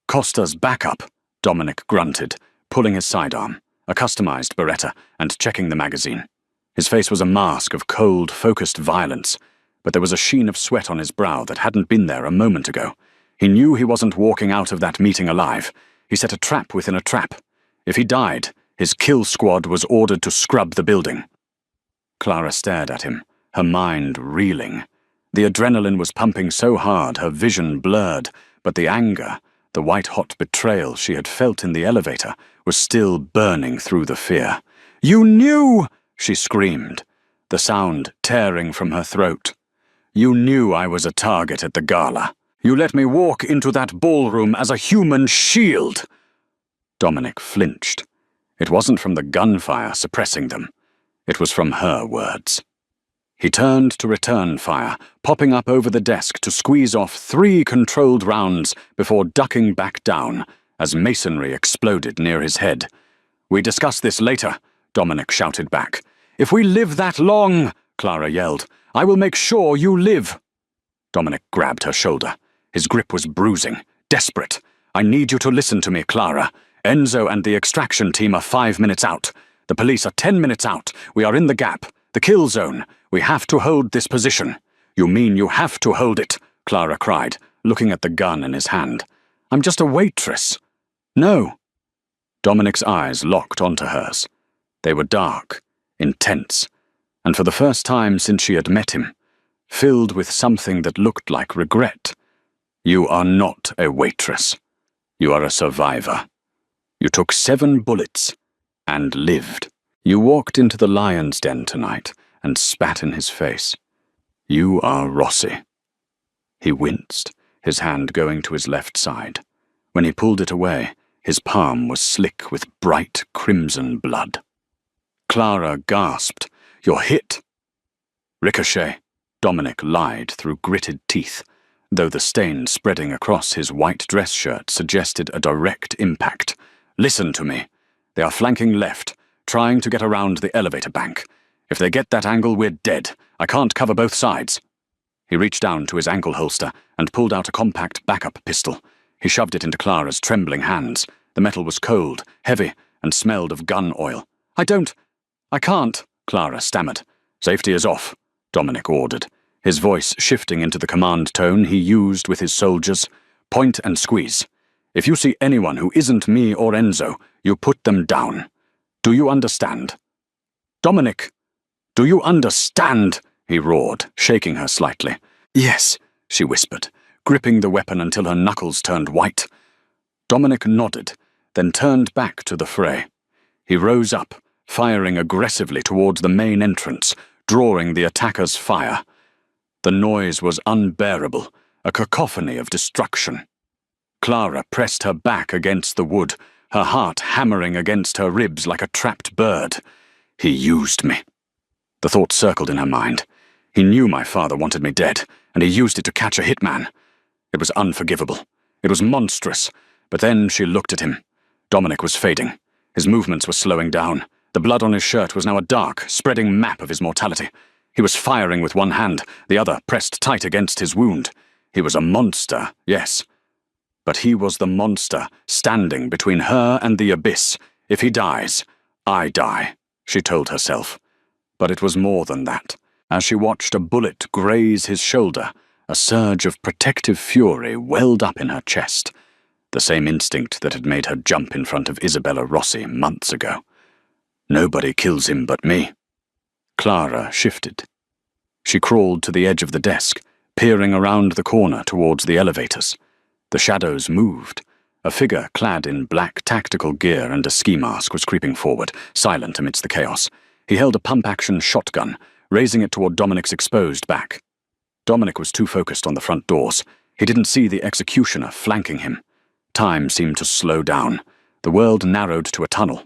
A: Costa's backup, Dominic grunted, pulling his sidearm, a customized Beretta, and checking the magazine. His face was a mask of cold, focused violence, but there was a sheen of sweat on his brow that hadn't been there a moment ago. He knew he wasn't walking out of that meeting alive. He set a trap within a trap. If he died, his kill squad was ordered to scrub the building. Clara stared at him, her mind reeling. The adrenaline was pumping so hard her vision blurred, but the anger, the white-hot betrayal she had felt in the elevator, was still burning through the fear. "You knew!" she screamed, the sound tearing from her throat. "You knew I was a target at the gala. You let me walk into that ballroom as a human shield." Dominic flinched. It wasn't from the gunfire suppressing them. It was from her words. He turned to return fire, popping up over the desk to squeeze off 3 controlled rounds before ducking back down as masonry exploded near his head. "We discuss this later," Dominic shouted back. "If we live that long," Clara yelled, "I will make sure you live." Dominic grabbed her shoulder. His grip was bruising, desperate. "I need you to listen to me, Clara. Enzo and the extraction team are 5 minutes out. The police are 10 minutes out. We are in the gap, the kill zone. We have to hold this position." "You mean you have to hold it?" Clara cried, looking at the gun in his hand. "I'm just a waitress." "No." Dominic's eyes locked onto hers. They were dark, intense, and for the first time since she had met him, filled with something that looked like regret. "You are not a waitress. You are a survivor. You took 7 bullets and lived. You walked into the lion's den tonight and spat in his face. You are Rossi." He winced, his hand going to his left side. When he pulled it away, his palm was slick with bright crimson blood. Clara gasped. "You're hit." "Ricochet," Dominic lied through gritted teeth, though the stain spreading across his white dress shirt suggested a direct impact. "Listen to me. They are flanking left, trying to get around the elevator bank. If they get that angle, we're dead. I can't cover both sides." He reached down to his ankle holster and pulled out a compact backup pistol. He shoved it into Clara's trembling hands. The metal was cold, heavy, and smelled of gun oil. I can't, Clara stammered. Safety is off, Dominic ordered, his voice shifting into the command tone he used with his soldiers. Point and squeeze. If you see anyone who isn't me or Enzo, you put them down. Do you understand? Dominic! Do you understand? He roared, shaking her slightly. Yes, she whispered, gripping the weapon until her knuckles turned white. Dominic nodded, then turned back to the fray. He rose up, firing aggressively towards the main entrance, drawing the attackers' fire. The noise was unbearable, a cacophony of destruction. Clara pressed her back against the wood, her heart hammering against her ribs like a trapped bird. He used me. The thought circled in her mind. He knew my father wanted me dead, and he used it to catch a hitman. It was unforgivable. It was monstrous. But then she looked at him. Dominic was fading. His movements were slowing down. The blood on his shirt was now a dark, spreading map of his mortality. He was firing with one hand, the other pressed tight against his wound. He was a monster, yes. But he was the monster, standing between her and the abyss. If he dies, I die, she told herself. But it was more than that. As she watched a bullet graze his shoulder, a surge of protective fury welled up in her chest. The same instinct that had made her jump in front of Isabella Rossi months ago. Nobody kills him but me. Clara shifted. She crawled to the edge of the desk, peering around the corner towards the elevators. The shadows moved. A figure clad in black tactical gear and a ski mask was creeping forward, silent amidst the chaos. He held a pump-action shotgun, raising it toward Dominic's exposed back. Dominic was too focused on the front doors. He didn't see the executioner flanking him. Time seemed to slow down. The world narrowed to a tunnel.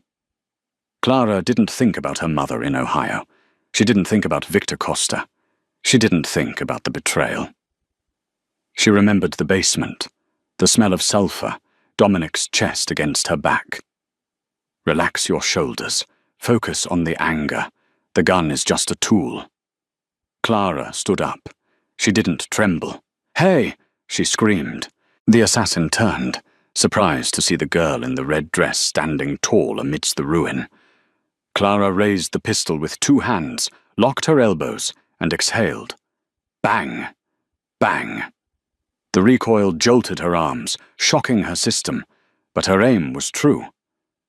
A: Clara didn't think about her mother in Ohio. She didn't think about Victor Costa. She didn't think about the betrayal. She remembered the basement, the smell of sulfur, Dominic's chest against her back. Relax your shoulders. Focus on the anger. The gun is just a tool. Clara stood up. She didn't tremble. Hey! She screamed. The assassin turned, surprised to see the girl in the red dress standing tall amidst the ruin. Clara raised the pistol with two hands, locked her elbows, and exhaled. Bang! Bang! The recoil jolted her arms, shocking her system, but her aim was true.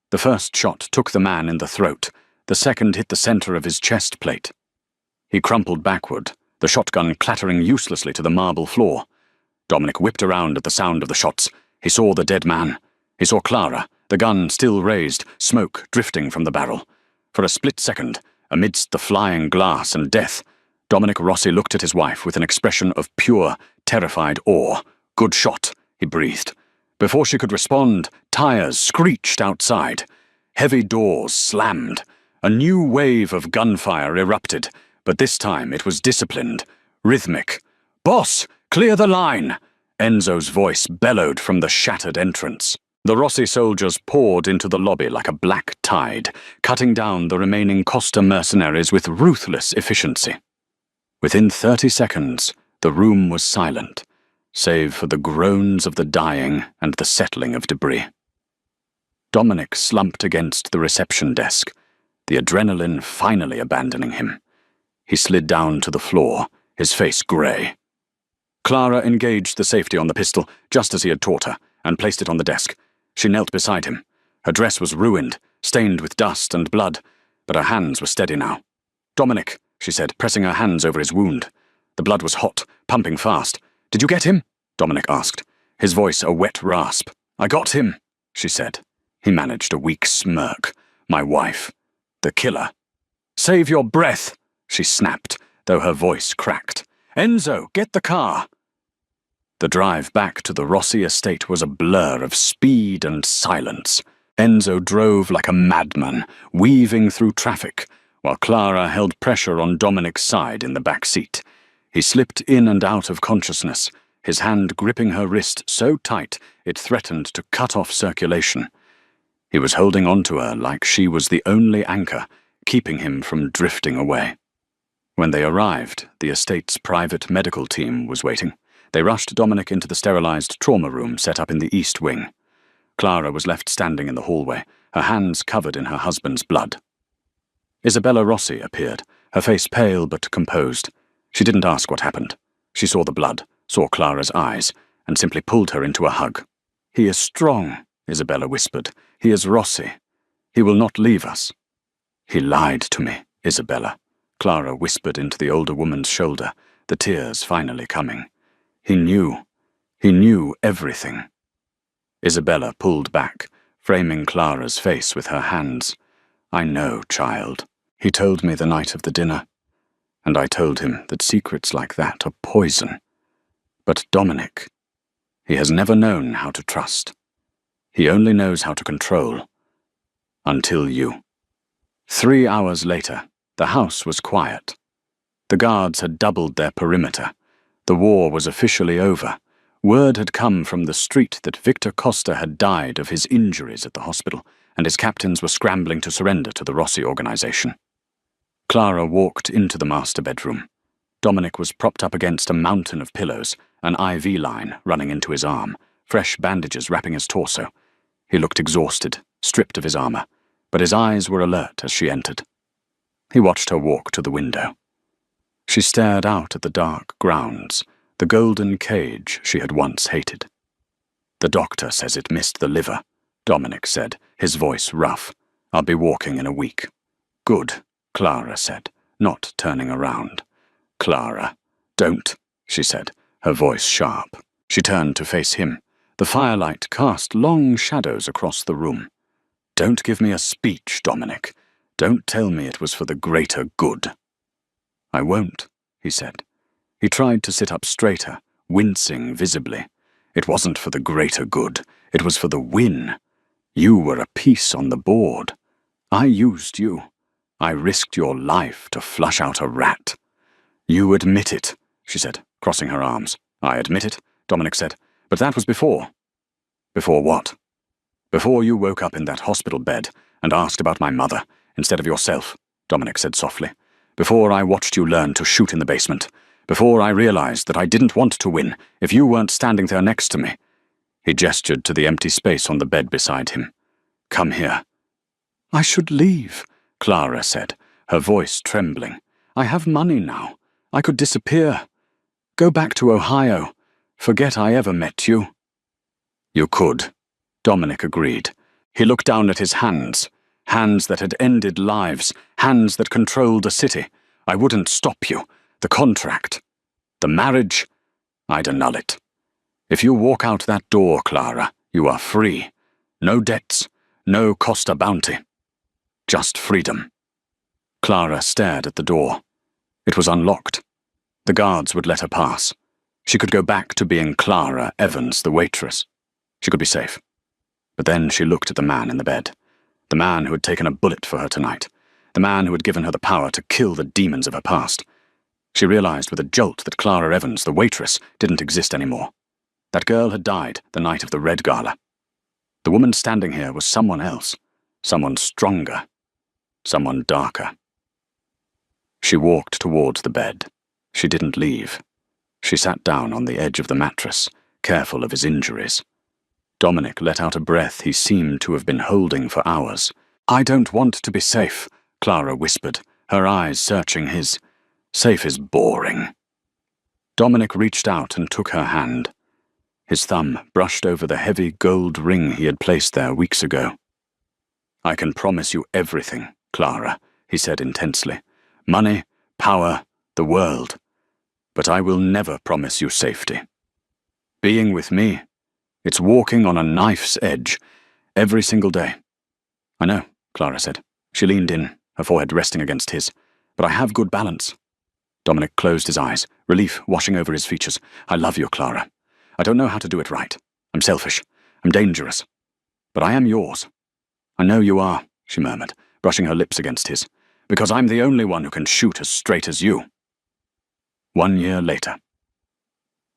A: The first shot took the man in the throat. The second hit the center of his chest plate. He crumpled backward, the shotgun clattering uselessly to the marble floor. Dominic whipped around at the sound of the shots. He saw the dead man. He saw Clara, the gun still raised, smoke drifting from the barrel. For a split second, amidst the flying glass and death, Dominic Rossi looked at his wife with an expression of pure, terrified awe. Good shot, he breathed. Before she could respond, tires screeched outside. Heavy doors slammed. A new wave of gunfire erupted, but this time it was disciplined, rhythmic. "Boss, clear the line!" Enzo's voice bellowed from the shattered entrance. The Rossi soldiers poured into the lobby like a black tide, cutting down the remaining Costa mercenaries with ruthless efficiency. Within 30 seconds, the room was silent, save for the groans of the dying and the settling of debris. Dominic slumped against the reception desk, the adrenaline finally abandoning him. He slid down to the floor, his face grey. Clara engaged the safety on the pistol, just as he had taught her, and placed it on the desk. She knelt beside him. Her dress was ruined, stained with dust and blood, but her hands were steady now. "Dominic," she said, pressing her hands over his wound. The blood was hot, pumping fast. "Did you get him?" Dominic asked, his voice a wet rasp. "I got him," she said. He managed a weak smirk. "My wife. The killer." "Save your breath," she snapped, though her voice cracked. "Enzo, get the car." The drive back to the Rossi estate was a blur of speed and silence. Enzo drove like a madman, weaving through traffic, while Clara held pressure on Dominic's side in the back seat. He slipped in and out of consciousness, his hand gripping her wrist so tight it threatened to cut off circulation. He was holding on to her like she was the only anchor, keeping him from drifting away. When they arrived, the estate's private medical team was waiting. They rushed Dominic into the sterilized trauma room set up in the east wing. Clara was left standing in the hallway, her hands covered in her husband's blood. Isabella Rossi appeared, her face pale but composed. She didn't ask what happened. She saw the blood, saw Clara's eyes, and simply pulled her into a hug. "He is strong," Isabella whispered. "He is Rossi. He will not leave us." "He lied to me, Isabella," Clara whispered into the older woman's shoulder, the tears finally coming. He knew everything." Isabella pulled back, framing Clara's face with her hands. "I know, child. He told me the night of the dinner, and I told him that secrets like that are poison. But Dominic, he has never known how to trust. He only knows how to control. Until you." 3 hours later, the house was quiet. The guards had doubled their perimeter. The war was officially over. Word had come from the street that Victor Costa had died of his injuries at the hospital, and his captains were scrambling to surrender to the Rossi organization. Clara walked into the master bedroom. Dominic was propped up against a mountain of pillows, an IV line running into his arm, fresh bandages wrapping his torso. He looked exhausted, stripped of his armor, but his eyes were alert as she entered. He watched her walk to the window. She stared out at the dark grounds, the golden cage she had once hated. "The doctor says it missed the liver," Dominic said, his voice rough. "I'll be walking in a week." "Good," Clara said, not turning around. "Clara, don't," she said, her voice sharp. She turned to face him. The firelight cast long shadows across the room. "Don't give me a speech, Dominic. Don't tell me it was for the greater good." "I won't," he said. He tried to sit up straighter, wincing visibly. "It wasn't for the greater good. It was for the win. You were a piece on the board. I used you. I risked your life to flush out a rat." "You admit it," she said, crossing her arms. "I admit it," Dominic said. "But that was before." "Before what?" "Before you woke up in that hospital bed and asked about my mother instead of yourself," Dominic said softly. "Before I watched you learn to shoot in the basement. Before I realized that I didn't want to win if you weren't standing there next to me." He gestured to the empty space on the bed beside him. "Come here." "I should leave," Clara said, her voice trembling. "I have money now. I could disappear. Go back to Ohio. Forget I ever met you." "You could," Dominic agreed. He looked down at his hands, hands that had ended lives, hands that controlled a city. "I wouldn't stop you. The contract. The marriage. I'd annul it. If you walk out that door, Clara, you are free. No debts, no Costa bounty. Just freedom." Clara stared at the door. It was unlocked. The guards would let her pass. She could go back to being Clara Evans, the waitress. She could be safe. But then she looked at the man in the bed. The man who had taken a bullet for her tonight. The man who had given her the power to kill the demons of her past. She realized with a jolt that Clara Evans, the waitress, didn't exist anymore. That girl had died the night of the Red Gala. The woman standing here was someone else. Someone stronger. Someone darker. She walked towards the bed. She didn't leave. She sat down on the edge of the mattress, careful of his injuries. Dominic let out a breath he seemed to have been holding for hours. "I don't want to be safe," Clara whispered, her eyes searching his. "Safe is boring." Dominic reached out and took her hand. His thumb brushed over the heavy gold ring he had placed there weeks ago. "I can promise you everything, Clara," he said intensely. "Money, power, the world. But I will never promise you safety. Being with me, it's walking on a knife's edge, every single day." "I know," Clara said. She leaned in, her forehead resting against his. "But I have good balance." Dominic closed his eyes, relief washing over his features. "I love you, Clara. I don't know how to do it right. I'm selfish. I'm dangerous. But I am yours." "I know you are," she murmured, brushing her lips against his, "because I'm the only one who can shoot as straight as you." 1 year later.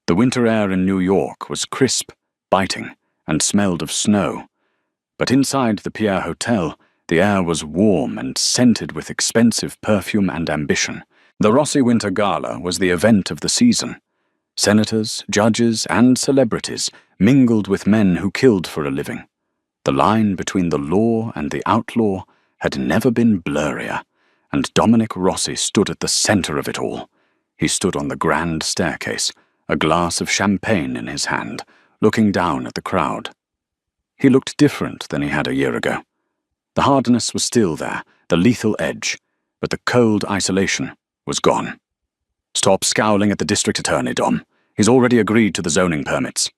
A: The winter air in New York was crisp, biting, and smelled of snow. But inside the Pierre Hotel, the air was warm and scented with expensive perfume and ambition. The Rossi Winter Gala was the event of the season. Senators, judges, and celebrities mingled with men who killed for a living. The line between the law and the outlaw had never been blurrier, and Dominic Rossi stood at the center of it all. He stood on the grand staircase, a glass of champagne in his hand, looking down at the crowd. He looked different than he had a year ago. The hardness was still there, the lethal edge, but the cold isolation was gone. "Stop scowling at the district attorney, Dom. He's already agreed to the zoning permits."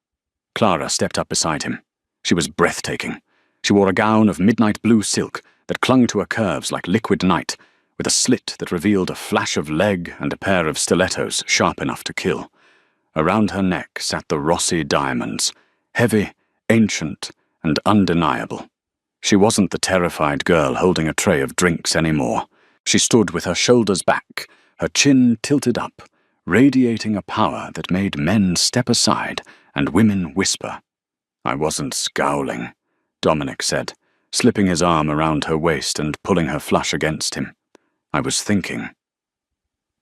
A: Clara stepped up beside him. She was breathtaking. She wore a gown of midnight blue silk that clung to her curves like liquid night, with a slit that revealed a flash of leg and a pair of stilettos sharp enough to kill. Around her neck sat the Rossi diamonds, heavy, ancient, and undeniable. She wasn't the terrified girl holding a tray of drinks anymore. She stood with her shoulders back, her chin tilted up, radiating a power that made men step aside and women whisper. "I wasn't scowling," Dominic said, slipping his arm around her waist and pulling her flush against him. "I was thinking."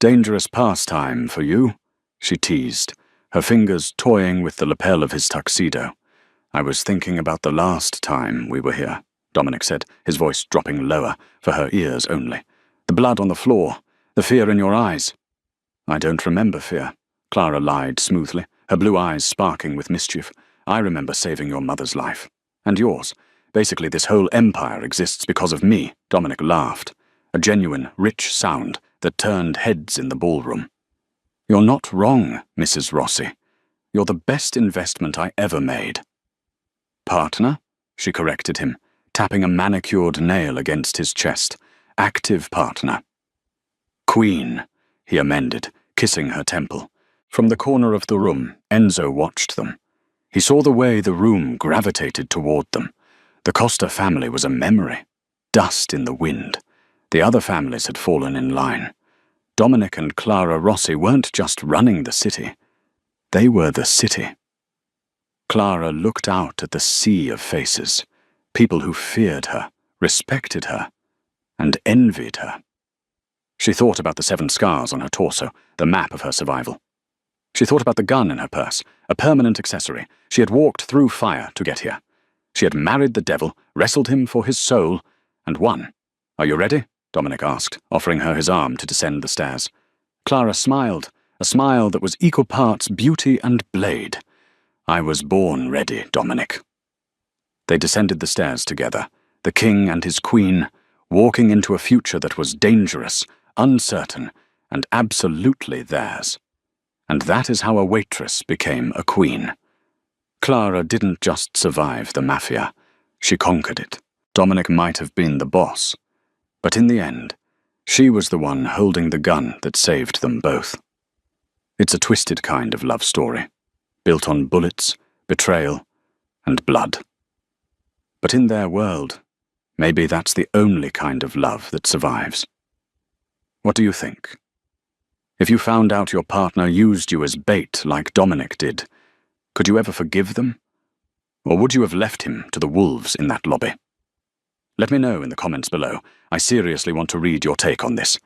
A: "Dangerous pastime for you," she teased, her fingers toying with the lapel of his tuxedo. "I was thinking about the last time we were here," Dominic said, his voice dropping lower, for her ears only. "The blood on the floor, the fear in your eyes." "I don't remember fear," Clara lied smoothly, her blue eyes sparking with mischief. "I remember saving your mother's life. And yours. Basically, this whole empire exists because of me," Dominic laughed, a genuine, rich sound that turned heads in the ballroom. "You're not wrong, Mrs. Rossi. You're the best investment I ever made." "Partner?" she corrected him, tapping a manicured nail against his chest. "Active partner." "Queen," he amended, kissing her temple. From the corner of the room, Enzo watched them. He saw the way the room gravitated toward them. The Costa family was a memory, dust in the wind. The other families had fallen in line. Dominic and Clara Rossi weren't just running the city. They were the city. Clara looked out at the sea of faces, people who feared her, respected her, and envied her. She thought about the 7 scars on her torso, the map of her survival. She thought about the gun in her purse, a permanent accessory. She had walked through fire to get here. She had married the devil, wrestled him for his soul, and won. "Are you ready?" Dominic asked, offering her his arm to descend the stairs. Clara smiled, a smile that was equal parts beauty and blade. "I was born ready, Dominic." They descended the stairs together, the king and his queen, walking into a future that was dangerous, uncertain, and absolutely theirs. And that is how a waitress became a queen. Clara didn't just survive the mafia, she conquered it. Dominic might have been the boss, but in the end, she was the one holding the gun that saved them both. It's a twisted kind of love story, built on bullets, betrayal, and blood. But in their world, maybe that's the only kind of love that survives. What do you think? If you found out your partner used you as bait like Dominic did, could you ever forgive them? Or would you have left him to the wolves in that lobby? Let me know in the comments below. I seriously want to read your take on this.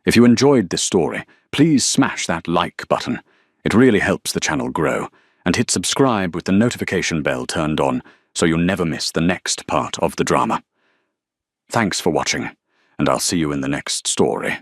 A: If you enjoyed this story, please smash that like button. It really helps the channel grow. And hit subscribe with the notification bell turned on so you'll never miss the next part of the drama. Thanks for watching, and I'll see you in the next story.